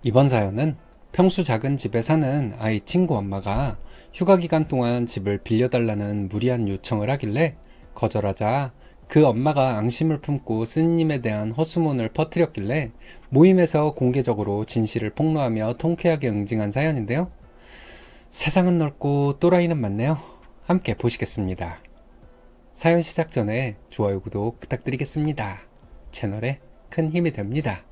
이번 사연은 평수 작은 집에 사는 아이 친구 엄마가 휴가 기간 동안 집을 빌려달라는 무리한 요청을 하길래 거절하자 그 엄마가 앙심을 품고 스님에 대한 헛소문을 퍼뜨렸길래 모임에서 공개적으로 진실을 폭로하며 통쾌하게 응징한 사연인데요. 세상은 넓고 또라이는 많네요. 함께 보시겠습니다. 사연 시작 전에 좋아요, 구독 부탁드리겠습니다. 채널에 큰 힘이 됩니다.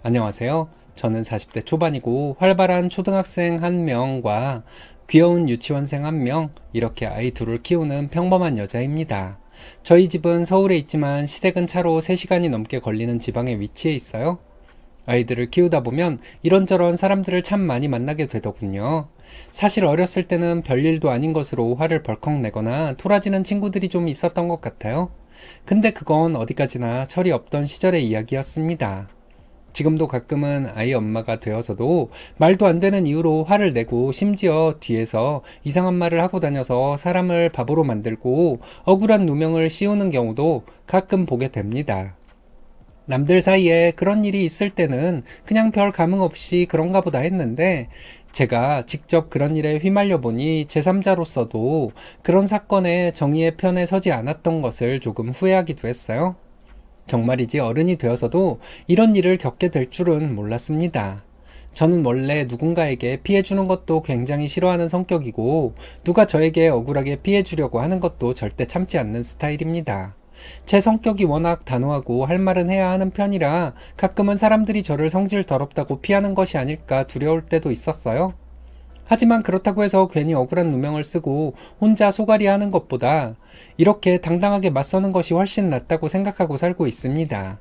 안녕하세요. 저는 40대 초반이고 활발한 초등학생 1명과 귀여운 유치원생 1명, 이렇게 아이 둘을 키우는 평범한 여자입니다. 저희 집은 서울에 있지만 시댁은 차로 3시간이 넘게 걸리는 지방에 위치해 있어요. 아이들을 키우다 보면 이런저런 사람들을 참 많이 만나게 되더군요. 사실 어렸을 때는 별일도 아닌 것으로 화를 벌컥 내거나 토라지는 친구들이 좀 있었던 것 같아요. 근데 그건 어디까지나 철이 없던 시절의 이야기였습니다. 지금도 가끔은 아이 엄마가 되어서도 말도 안 되는 이유로 화를 내고 심지어 뒤에서 이상한 말을 하고 다녀서 사람을 바보로 만들고 억울한 누명을 씌우는 경우도 가끔 보게 됩니다. 남들 사이에 그런 일이 있을 때는 그냥 별 감흥 없이 그런가 보다 했는데 제가 직접 그런 일에 휘말려 보니 제3자로서도 그런 사건의 정의의 편에 서지 않았던 것을 조금 후회하기도 했어요. 정말이지 어른이 되어서도 이런 일을 겪게 될 줄은 몰랐습니다. 저는 원래 누군가에게 피해주는 것도 굉장히 싫어하는 성격이고 누가 저에게 억울하게 피해주려고 하는 것도 절대 참지 않는 스타일입니다. 제 성격이 워낙 단호하고 할 말은 해야 하는 편이라 가끔은 사람들이 저를 성질 더럽다고 피하는 것이 아닐까 두려울 때도 있었어요. 하지만 그렇다고 해서 괜히 억울한 누명을 쓰고 혼자 소갈이 하는 것보다 이렇게 당당하게 맞서는 것이 훨씬 낫다고 생각하고 살고 있습니다.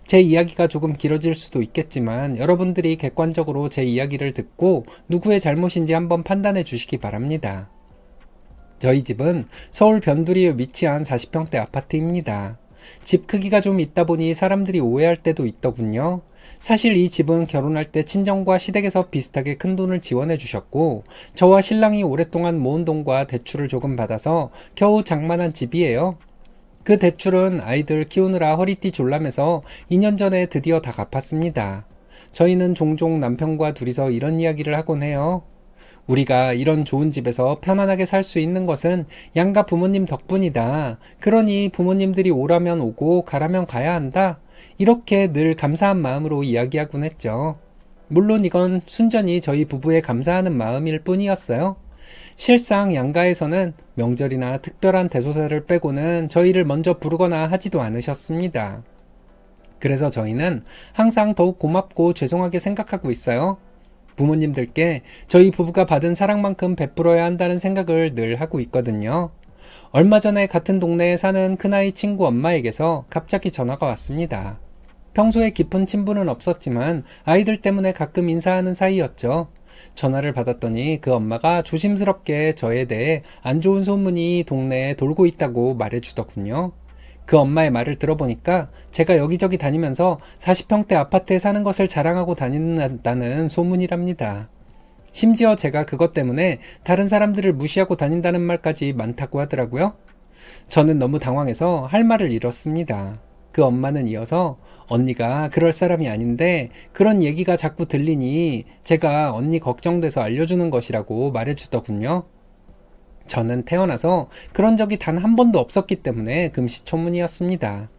제 이야기가 조금 길어질 수도 있겠지만 여러분들이 객관적으로 제 이야기를 듣고 누구의 잘못인지 한번 판단해 주시기 바랍니다. 저희 집은 서울 변두리에 위치한 40평대 아파트입니다. 집 크기가 좀 있다 보니 사람들이 오해할 때도 있더군요. 사실 이 집은 결혼할 때 친정과 시댁에서 비슷하게 큰 돈을 지원해 주셨고 저와 신랑이 오랫동안 모은 돈과 대출을 조금 받아서 겨우 장만한 집이에요. 그 대출은 아이들 키우느라 허리띠 졸라매서 2년 전에 드디어 다 갚았습니다. 저희는 종종 남편과 둘이서 이런 이야기를 하곤 해요. 우리가 이런 좋은 집에서 편안하게 살 수 있는 것은 양가 부모님 덕분이다. 그러니 부모님들이 오라면 오고 가라면 가야 한다. 이렇게 늘 감사한 마음으로 이야기하곤 했죠. 물론 이건 순전히 저희 부부의 감사하는 마음일 뿐이었어요. 실상 양가에서는 명절이나 특별한 대소사를 빼고는 저희를 먼저 부르거나 하지도 않으셨습니다. 그래서 저희는 항상 더욱 고맙고 죄송하게 생각하고 있어요. 부모님들께 저희 부부가 받은 사랑만큼 베풀어야 한다는 생각을 늘 하고 있거든요. 얼마 전에 같은 동네에 사는 큰아이 친구 엄마에게서 갑자기 전화가 왔습니다. 평소에 깊은 친분은 없었지만 아이들 때문에 가끔 인사하는 사이였죠. 전화를 받았더니 그 엄마가 조심스럽게 저에 대해 안 좋은 소문이 동네에 돌고 있다고 말해주더군요. 그 엄마의 말을 들어보니까 제가 여기저기 다니면서 40평대 아파트에 사는 것을 자랑하고 다닌다는 소문이랍니다. 심지어 제가 그것 때문에 다른 사람들을 무시하고 다닌다는 말까지 많다고 하더라고요. 저는 너무 당황해서 할 말을 잃었습니다. 그 엄마는 이어서 언니가 그럴 사람이 아닌데 그런 얘기가 자꾸 들리니 제가 언니 걱정돼서 알려주는 것이라고 말해주더군요. 저는 태어나서 그런 적이 단 한 번도 없었기 때문에 금시초문이었습니다.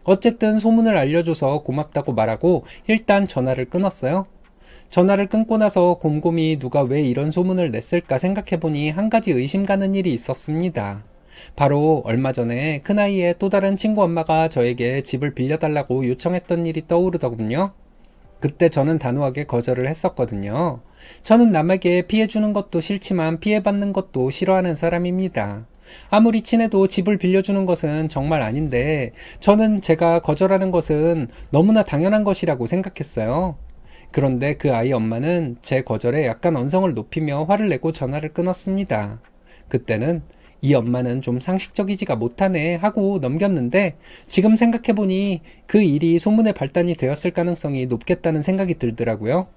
어쨌든 소문을 알려줘서 고맙다고 말하고 일단 전화를 끊었어요. 전화를 끊고 나서 곰곰이 누가 왜 이런 소문을 냈을까 생각해보니 한 가지 의심 가는 일이 있었습니다. 바로 얼마 전에 큰아이의 또 다른 친구 엄마가 저에게 집을 빌려달라고 요청했던 일이 떠오르더군요. 그때 저는 단호하게 거절을 했었거든요. 저는 남에게 피해주는 것도 싫지만 피해받는 것도 싫어하는 사람입니다. 아무리 친해도 집을 빌려주는 것은 정말 아닌데 저는 제가 거절하는 것은 너무나 당연한 것이라고 생각했어요. 그런데 그 아이 엄마는 제 거절에 약간 언성을 높이며 화를 내고 전화를 끊었습니다. 그때는 이 엄마는 좀 상식적이지가 못하네 하고 넘겼는데 지금 생각해보니 그 일이 소문의 발단이 되었을 가능성이 높겠다는 생각이 들더라고요.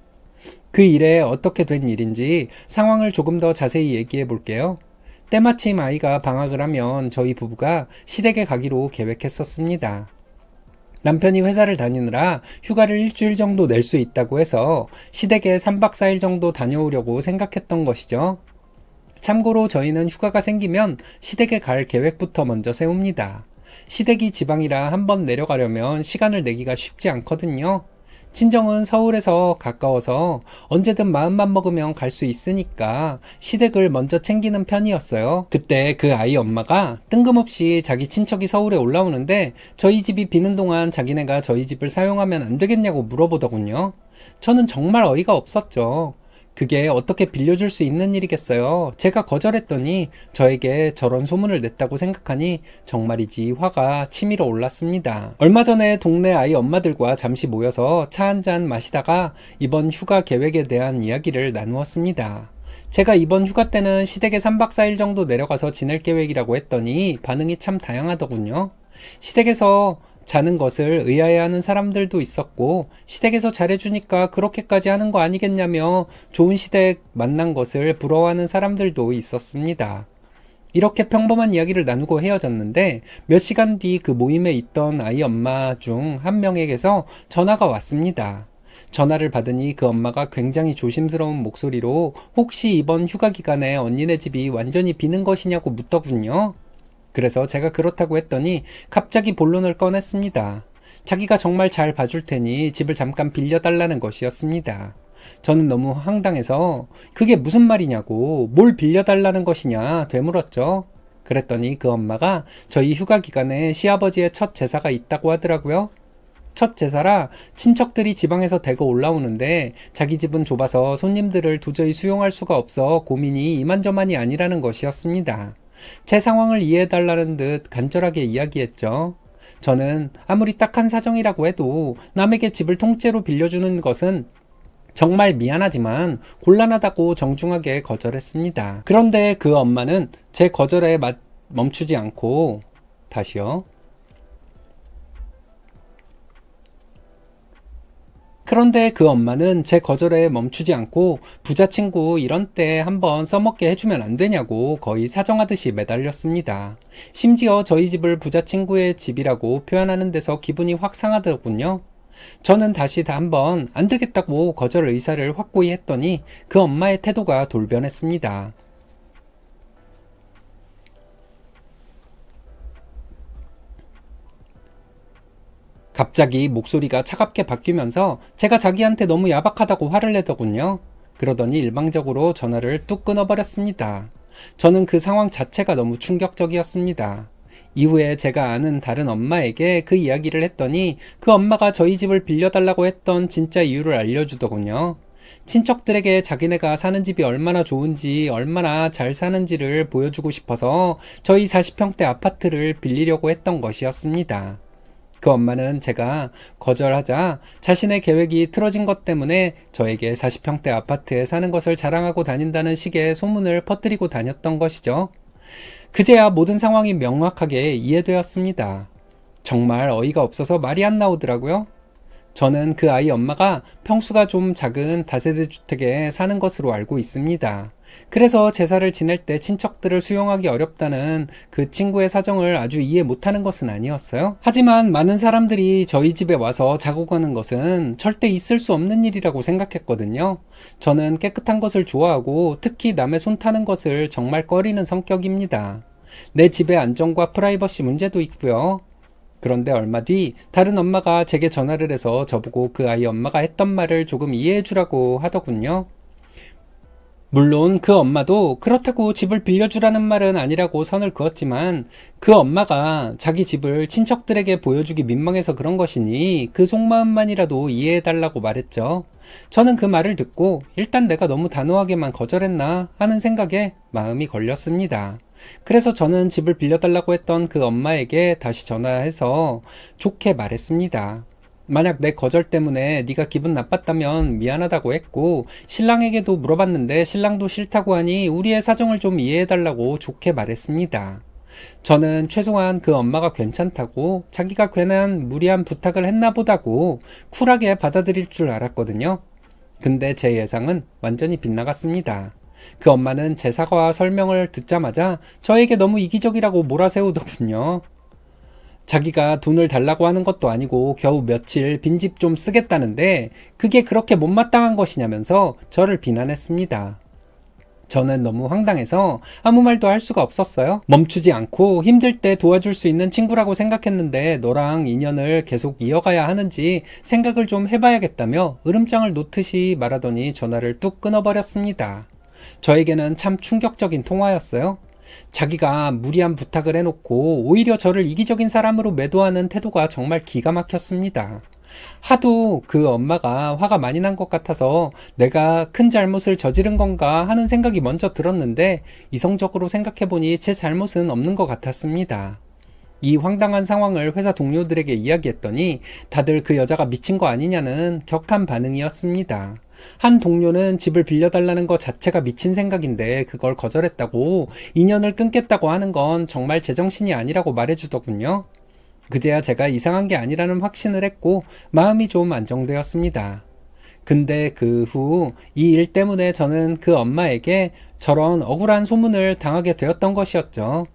그 일에 어떻게 된 일인지 상황을 조금 더 자세히 얘기해 볼게요. 때마침 아이가 방학을 하면 저희 부부가 시댁에 가기로 계획했었습니다. 남편이 회사를 다니느라 휴가를 일주일 정도 낼 수 있다고 해서 시댁에 3박 4일 정도 다녀오려고 생각했던 것이죠. 참고로 저희는 휴가가 생기면 시댁에 갈 계획부터 먼저 세웁니다. 시댁이 지방이라 한번 내려가려면 시간을 내기가 쉽지 않거든요. 친정은 서울에서 가까워서 언제든 마음만 먹으면 갈 수 있으니까 시댁을 먼저 챙기는 편이었어요. 그때 그 아이 엄마가 뜬금없이 자기 친척이 서울에 올라오는데 저희 집이 비는 동안 자기네가 저희 집을 사용하면 안 되겠냐고 물어보더군요. 저는 정말 어이가 없었죠. 그게 어떻게 빌려줄 수 있는 일이겠어요. 제가 거절했더니 저에게 저런 소문을 냈다고 생각하니 정말이지 화가 치밀어 올랐습니다. 얼마 전에 동네 아이 엄마들과 잠시 모여서 차 한잔 마시다가 이번 휴가 계획에 대한 이야기를 나누었습니다. 제가 이번 휴가 때는 시댁에 3박 4일 정도 내려가서 지낼 계획이라고 했더니 반응이 참 다양하더군요. 시댁에서 자는 것을 의아해하는 사람들도 있었고, 시댁에서 잘해주니까 그렇게까지 하는 거 아니겠냐며 좋은 시댁 만난 것을 부러워하는 사람들도 있었습니다. 이렇게 평범한 이야기를 나누고 헤어졌는데 몇 시간 뒤 그 모임에 있던 아이 엄마 중 한 명에게서 전화가 왔습니다. 전화를 받으니 그 엄마가 굉장히 조심스러운 목소리로 혹시 이번 휴가 기간에 언니네 집이 완전히 비는 것이냐고 묻더군요. 그래서 제가 그렇다고 했더니 갑자기 본론을 꺼냈습니다. 자기가 정말 잘 봐줄 테니 집을 잠깐 빌려달라는 것이었습니다. 저는 너무 황당해서 그게 무슨 말이냐고, 뭘 빌려달라는 것이냐 되물었죠. 그랬더니 그 엄마가 저희 휴가 기간에 시아버지의 첫 제사가 있다고 하더라고요. 첫 제사라 친척들이 지방에서 대거 올라오는데 자기 집은 좁아서 손님들을 도저히 수용할 수가 없어 고민이 이만저만이 아니라는 것이었습니다. 제 상황을 이해해달라는 듯 간절하게 이야기했죠. 저는 아무리 딱한 사정이라고 해도 남에게 집을 통째로 빌려주는 것은 정말 미안하지만 곤란하다고 정중하게 거절했습니다. 그런데 그 엄마는 제 거절에 멈추지 않고 다시요. 그런데 그 엄마는 제 거절에 멈추지 않고 부자 친구 이런 때 한번 써먹게 해주면 안 되냐고 거의 사정하듯이 매달렸습니다. 심지어 저희 집을 부자 친구의 집이라고 표현하는 데서 기분이 확 상하더군요. 저는 다시 한번 안 되겠다고 거절 의사를 확고히 했더니 그 엄마의 태도가 돌변했습니다. 갑자기 목소리가 차갑게 바뀌면서 제가 자기한테 너무 야박하다고 화를 내더군요. 그러더니 일방적으로 전화를 뚝 끊어버렸습니다. 저는 그 상황 자체가 너무 충격적이었습니다. 이후에 제가 아는 다른 엄마에게 그 이야기를 했더니 그 엄마가 저희 집을 빌려달라고 했던 진짜 이유를 알려주더군요. 친척들에게 자기네가 사는 집이 얼마나 좋은지, 얼마나 잘 사는지를 보여주고 싶어서 저희 40평대 아파트를 빌리려고 했던 것이었습니다. 그 엄마는 제가 거절하자 자신의 계획이 틀어진 것 때문에 저에게 40평대 아파트에 사는 것을 자랑하고 다닌다는 식의 소문을 퍼뜨리고 다녔던 것이죠. 그제야 모든 상황이 명확하게 이해되었습니다. 정말 어이가 없어서 말이 안 나오더라고요. 저는 그 아이 엄마가 평수가 좀 작은 다세대 주택에 사는 것으로 알고 있습니다. 그래서 제사를 지낼 때 친척들을 수용하기 어렵다는 그 친구의 사정을 아주 이해 못하는 것은 아니었어요. 하지만 많은 사람들이 저희 집에 와서 자고 가는 것은 절대 있을 수 없는 일이라고 생각했거든요. 저는 깨끗한 것을 좋아하고 특히 남의 손 타는 것을 정말 꺼리는 성격입니다. 내 집의 안정과 프라이버시 문제도 있고요. 그런데 얼마 뒤 다른 엄마가 제게 전화를 해서 저보고 그 아이 엄마가 했던 말을 조금 이해해 주라고 하더군요. 물론 그 엄마도 그렇다고 집을 빌려주라는 말은 아니라고 선을 그었지만 그 엄마가 자기 집을 친척들에게 보여주기 민망해서 그런 것이니 그 속마음만이라도 이해해달라고 말했죠. 저는 그 말을 듣고 일단 내가 너무 단호하게만 거절했나 하는 생각에 마음이 걸렸습니다. 그래서 저는 집을 빌려달라고 했던 그 엄마에게 다시 전화해서 좋게 말했습니다. 만약 내 거절 때문에 네가 기분 나빴다면 미안하다고 했고 신랑에게도 물어봤는데 신랑도 싫다고 하니 우리의 사정을 좀 이해해달라고 좋게 말했습니다. 저는 최소한 그 엄마가 괜찮다고 자기가 괜한 무리한 부탁을 했나 보다고 쿨하게 받아들일 줄 알았거든요. 근데 제 예상은 완전히 빗나갔습니다. 그 엄마는 제 사과와 설명을 듣자마자 저에게 너무 이기적이라고 몰아세우더군요. 자기가 돈을 달라고 하는 것도 아니고 겨우 며칠 빈집 좀 쓰겠다는데 그게 그렇게 못마땅한 것이냐면서 저를 비난했습니다. 저는 너무 황당해서 아무 말도 할 수가 없었어요. 멈추지 않고 힘들 때 도와줄 수 있는 친구라고 생각했는데 너랑 인연을 계속 이어가야 하는지 생각을 좀 해봐야겠다며 으름장을 놓듯이 말하더니 전화를 뚝 끊어버렸습니다. 저에게는 참 충격적인 통화였어요. 자기가 무리한 부탁을 해놓고 오히려 저를 이기적인 사람으로 매도하는 태도가 정말 기가 막혔습니다. 하도 그 엄마가 화가 많이 난 것 같아서 내가 큰 잘못을 저지른 건가 하는 생각이 먼저 들었는데 이성적으로 생각해보니 제 잘못은 없는 것 같았습니다. 이 황당한 상황을 회사 동료들에게 이야기했더니 다들 그 여자가 미친 거 아니냐는 격한 반응이었습니다. 한 동료는 집을 빌려달라는 것 자체가 미친 생각인데 그걸 거절했다고 인연을 끊겠다고 하는 건 정말 제정신이 아니라고 말해주더군요. 그제야 제가 이상한 게 아니라는 확신을 했고 마음이 좀 안정되었습니다. 근데 그 후 이 일 때문에 저는 그 엄마에게 저런 억울한 소문을 당하게 되었던 것이었죠.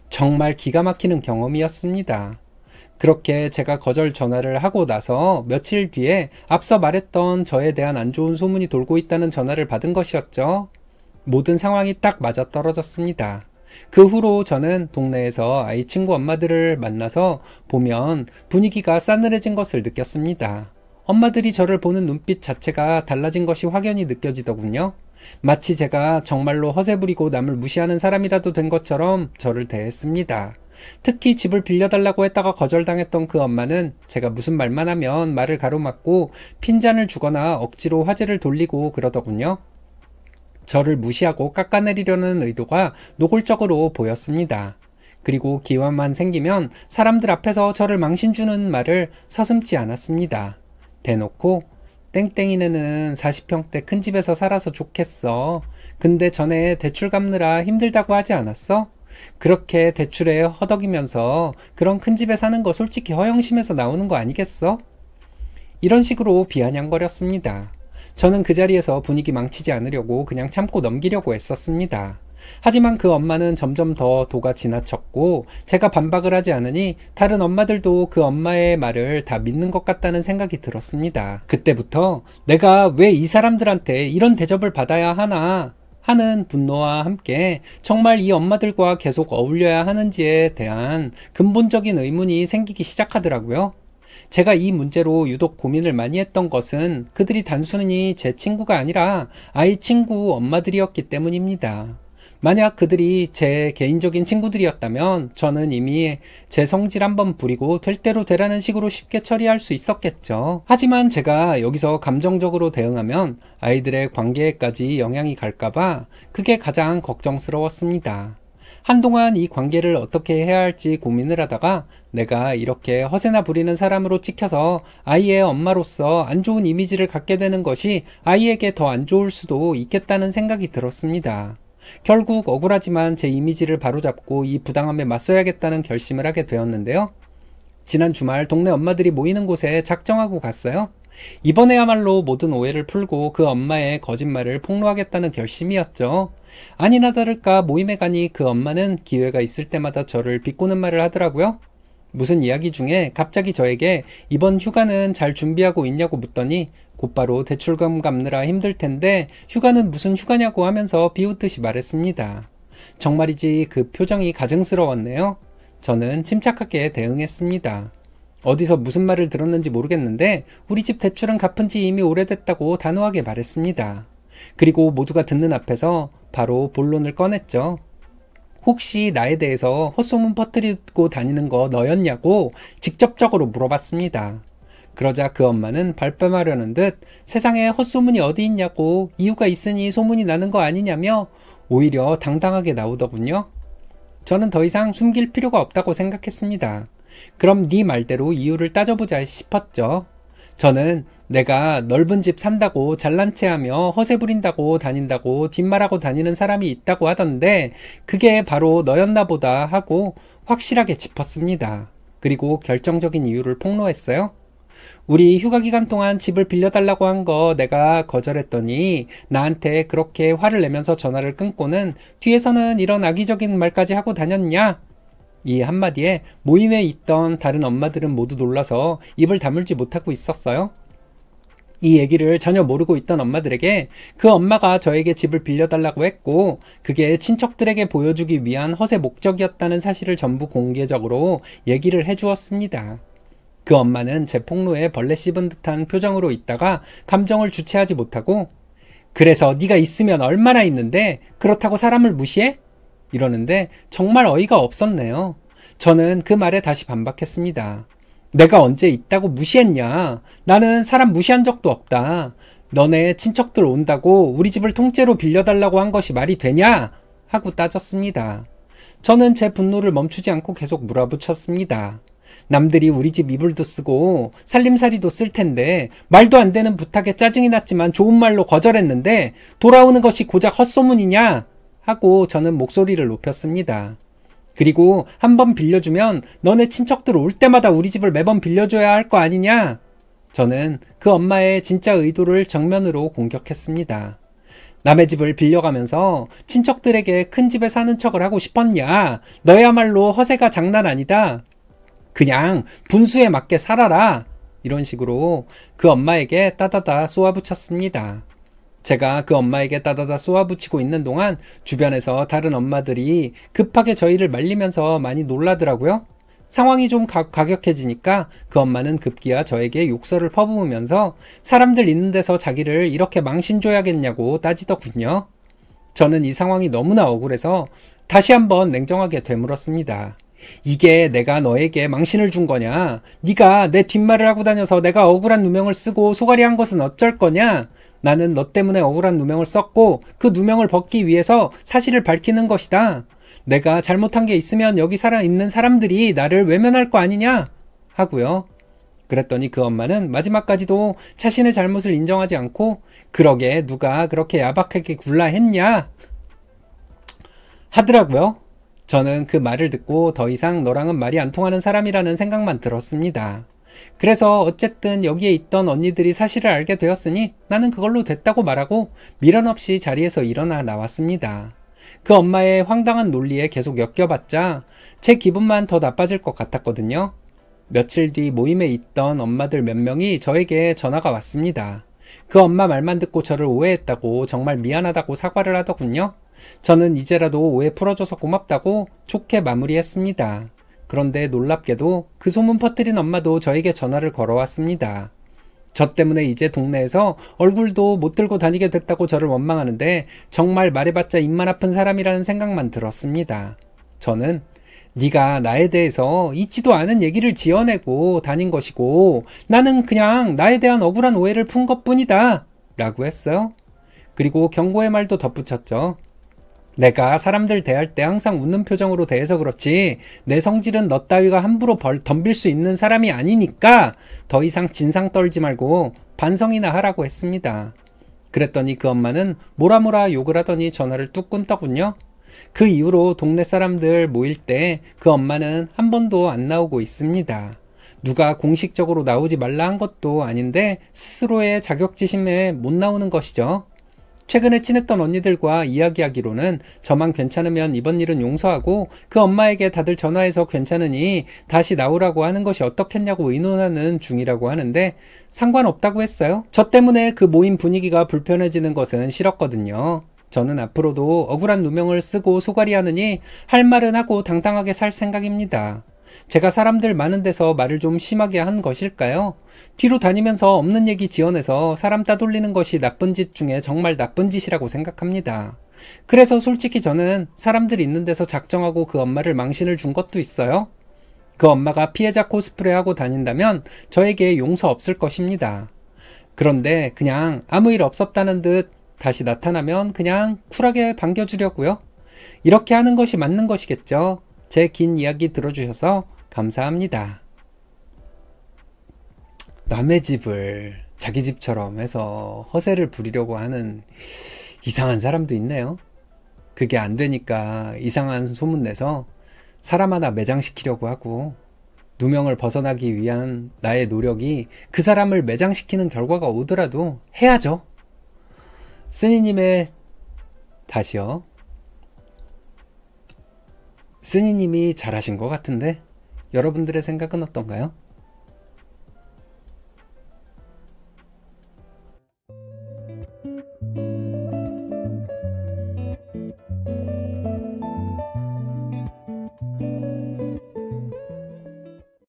정말 기가 막히는 경험이었습니다. 그렇게 제가 거절 전화를 하고 나서 며칠 뒤에 앞서 말했던 저에 대한 안 좋은 소문이 돌고 있다는 전화를 받은 것이었죠. 모든 상황이 딱 맞아떨어졌습니다. 그 후로 저는 동네에서 아이 친구 엄마들을 만나서 보면 분위기가 싸늘해진 것을 느꼈습니다. 엄마들이 저를 보는 눈빛 자체가 달라진 것이 확연히 느껴지더군요. 마치 제가 정말로 허세 부리고 남을 무시하는 사람이라도 된 것처럼 저를 대했습니다. 특히 집을 빌려달라고 했다가 거절당했던 그 엄마는 제가 무슨 말만 하면 말을 가로막고 핀잔을 주거나 억지로 화제를 돌리고 그러더군요. 저를 무시하고 깎아내리려는 의도가 노골적으로 보였습니다. 그리고 기회만 생기면 사람들 앞에서 저를 망신주는 말을 서슴지 않았습니다. 대놓고 땡땡이네는 40평대 큰 집에서 살아서 좋겠어. 근데 전에 대출 갚느라 힘들다고 하지 않았어? 그렇게 대출에 허덕이면서 그런 큰 집에 사는 거 솔직히 허영심에서 나오는 거 아니겠어? 이런 식으로 비아냥거렸습니다. 저는 그 자리에서 분위기 망치지 않으려고 그냥 참고 넘기려고 애썼습니다. 하지만 그 엄마는 점점 더 도가 지나쳤고 제가 반박을 하지 않으니 다른 엄마들도 그 엄마의 말을 다 믿는 것 같다는 생각이 들었습니다. 그때부터 내가 왜 이 사람들한테 이런 대접을 받아야 하나 하는 분노와 함께 정말 이 엄마들과 계속 어울려야 하는지에 대한 근본적인 의문이 생기기 시작하더라고요. 제가 이 문제로 유독 고민을 많이 했던 것은 그들이 단순히 제 친구가 아니라 아이 친구 엄마들이었기 때문입니다. 만약 그들이 제 개인적인 친구들이었다면 저는 이미 제 성질 한번 부리고 될 대로 되라는 식으로 쉽게 처리할 수 있었겠죠. 하지만 제가 여기서 감정적으로 대응하면 아이들의 관계에까지 영향이 갈까봐 그게 가장 걱정스러웠습니다. 한동안 이 관계를 어떻게 해야 할지 고민을 하다가 내가 이렇게 허세나 부리는 사람으로 찍혀서 아이의 엄마로서 안 좋은 이미지를 갖게 되는 것이 아이에게 더 안 좋을 수도 있겠다는 생각이 들었습니다. 결국 억울하지만 제 이미지를 바로잡고 이 부당함에 맞서야겠다는 결심을 하게 되었는데요. 지난 주말 동네 엄마들이 모이는 곳에 작정하고 갔어요. 이번에야말로 모든 오해를 풀고 그 엄마의 거짓말을 폭로하겠다는 결심이었죠. 아니나 다를까 모임에 가니 그 엄마는 기회가 있을 때마다 저를 비꼬는 말을 하더라고요. 무슨 이야기 중에 갑자기 저에게 이번 휴가는 잘 준비하고 있냐고 묻더니 곧바로 대출금 갚느라 힘들 텐데 휴가는 무슨 휴가냐고 하면서 비웃듯이 말했습니다. 정말이지 그 표정이 가증스러웠네요. 저는 침착하게 대응했습니다. 어디서 무슨 말을 들었는지 모르겠는데 우리 집 대출은 갚은 지 이미 오래됐다고 단호하게 말했습니다. 그리고 모두가 듣는 앞에서 바로 본론을 꺼냈죠. 혹시 나에 대해서 헛소문 퍼뜨리고 다니는 거 너였냐고 직접적으로 물어봤습니다. 그러자 그 엄마는 발뺌하려는 듯 세상에 헛소문이 어디 있냐고 이유가 있으니 소문이 나는 거 아니냐며 오히려 당당하게 나오더군요. 저는 더 이상 숨길 필요가 없다고 생각했습니다. 그럼 네 말대로 이유를 따져보자 싶었죠. 저는 내가 넓은 집 산다고 잘난 체하며 허세 부린다고 다닌다고 뒷말하고 다니는 사람이 있다고 하던데 그게 바로 너였나 보다 하고 확실하게 짚었습니다. 그리고 결정적인 이유를 폭로했어요. 우리 휴가 기간 동안 집을 빌려달라고 한 거 내가 거절했더니 나한테 그렇게 화를 내면서 전화를 끊고는 뒤에서는 이런 악의적인 말까지 하고 다녔냐? 이 한마디에 모임에 있던 다른 엄마들은 모두 놀라서 입을 다물지 못하고 있었어요. 이 얘기를 전혀 모르고 있던 엄마들에게 그 엄마가 저에게 집을 빌려달라고 했고 그게 친척들에게 보여주기 위한 허세 목적이었다는 사실을 전부 공개적으로 얘기를 해주었습니다. 그 엄마는 제 폭로에 벌레 씹은 듯한 표정으로 있다가 감정을 주체하지 못하고 그래서 네가 있으면 얼마나 있는데 그렇다고 사람을 무시해? 이러는데 정말 어이가 없었네요. 저는 그 말에 다시 반박했습니다. 내가 언제 있다고 무시했냐? 나는 사람 무시한 적도 없다. 너네 친척들 온다고 우리 집을 통째로 빌려달라고 한 것이 말이 되냐? 하고 따졌습니다. 저는 제 분노를 멈추지 않고 계속 물어붙였습니다. 남들이 우리 집 이불도 쓰고 살림살이도 쓸 텐데 말도 안 되는 부탁에 짜증이 났지만 좋은 말로 거절했는데 돌아오는 것이 고작 헛소문이냐? 하고 저는 목소리를 높였습니다. 그리고 한번 빌려주면 너네 친척들 올 때마다 우리 집을 매번 빌려줘야 할 거 아니냐? 저는 그 엄마의 진짜 의도를 정면으로 공격했습니다. 남의 집을 빌려가면서 친척들에게 큰 집에 사는 척을 하고 싶었냐? 너야말로 허세가 장난 아니다. 그냥 분수에 맞게 살아라. 이런 식으로 그 엄마에게 따다다 쏘아붙였습니다. 제가 그 엄마에게 따다다 쏘아붙이고 있는 동안 주변에서 다른 엄마들이 급하게 저희를 말리면서 많이 놀라더라고요. 상황이 좀 과격해지니까 그 엄마는 급기야 저에게 욕설을 퍼부으면서 사람들 있는 데서 자기를 이렇게 망신 줘야겠냐고 따지더군요. 저는 이 상황이 너무나 억울해서 다시 한번 냉정하게 되물었습니다. 이게 내가 너에게 망신을 준 거냐? 네가 내 뒷말을 하고 다녀서 내가 억울한 누명을 쓰고 소갈이 한 것은 어쩔 거냐? 나는 너 때문에 억울한 누명을 썼고 그 누명을 벗기 위해서 사실을 밝히는 것이다. 내가 잘못한 게 있으면 여기 있는 사람들이 나를 외면할 거 아니냐? 하고요. 그랬더니 그 엄마는 마지막까지도 자신의 잘못을 인정하지 않고 그러게 누가 그렇게 야박하게 굴라 했냐? 하더라고요. 저는 그 말을 듣고 더 이상 너랑은 말이 안 통하는 사람이라는 생각만 들었습니다. 그래서 어쨌든 여기에 있던 언니들이 사실을 알게 되었으니 나는 그걸로 됐다고 말하고 미련 없이 자리에서 일어나 나왔습니다. 그 엄마의 황당한 논리에 계속 엮여봤자 제 기분만 더 나빠질 것 같았거든요. 며칠 뒤 모임에 있던 엄마들 몇 명이 저에게 전화가 왔습니다. 그 엄마 말만 듣고 저를 오해했다고 정말 미안하다고 사과를 하더군요. 저는 이제라도 오해 풀어줘서 고맙다고 좋게 마무리했습니다. 그런데 놀랍게도 그 소문 퍼뜨린 엄마도 저에게 전화를 걸어왔습니다. 저 때문에 이제 동네에서 얼굴도 못 들고 다니게 됐다고 저를 원망하는데 정말 말해봤자 입만 아픈 사람이라는 생각만 들었습니다. 저는 네가 나에 대해서 있지도 않은 얘기를 지어내고 다닌 것이고 나는 그냥 나에 대한 억울한 오해를 푼 것뿐이다 라고 했어요. 그리고 경고의 말도 덧붙였죠. 내가 사람들 대할 때 항상 웃는 표정으로 대해서 그렇지 내 성질은 너 따위가 함부로 덤빌 수 있는 사람이 아니니까 더 이상 진상 떨지 말고 반성이나 하라고 했습니다. 그랬더니 그 엄마는 뭐라 욕을 하더니 전화를 뚝 끊더군요. 그 이후로 동네 사람들 모일 때 그 엄마는 한 번도 안 나오고 있습니다. 누가 공식적으로 나오지 말라 한 것도 아닌데 스스로의 자격지심에 못 나오는 것이죠. 최근에 친했던 언니들과 이야기하기로는 저만 괜찮으면 이번 일은 용서하고 그 엄마에게 다들 전화해서 괜찮으니 다시 나오라고 하는 것이 어떻겠냐고 의논하는 중이라고 하는데 상관없다고 했어요. 저 때문에 그 모임 분위기가 불편해지는 것은 싫었거든요. 저는 앞으로도 억울한 누명을 쓰고 소갈이 하느니 할 말은 하고 당당하게 살 생각입니다. 제가 사람들 많은 데서 말을 좀 심하게 한 것일까요? 뒤로 다니면서 없는 얘기 지어내서 사람 따돌리는 것이 나쁜 짓 중에 정말 나쁜 짓이라고 생각합니다. 그래서 솔직히 저는 사람들 있는 데서 작정하고 그 엄마를 망신을 준 것도 있어요. 그 엄마가 피해자 코스프레하고 다닌다면 저에게 용서 없을 것입니다. 그런데 그냥 아무 일 없었다는 듯 다시 나타나면 그냥 쿨하게 반겨주려고요. 이렇게 하는 것이 맞는 것이겠죠. 제 긴 이야기 들어주셔서 감사합니다. 남의 집을 자기 집처럼 해서 허세를 부리려고 하는 이상한 사람도 있네요. 그게 안 되니까 이상한 소문 내서 사람 하나 매장시키려고 하고 누명을 벗어나기 위한 나의 노력이 그 사람을 매장시키는 결과가 오더라도 해야죠. 스니님의 다시요. 쓰니님이 잘하신 것 같은데 여러분들의 생각은 어떤가요?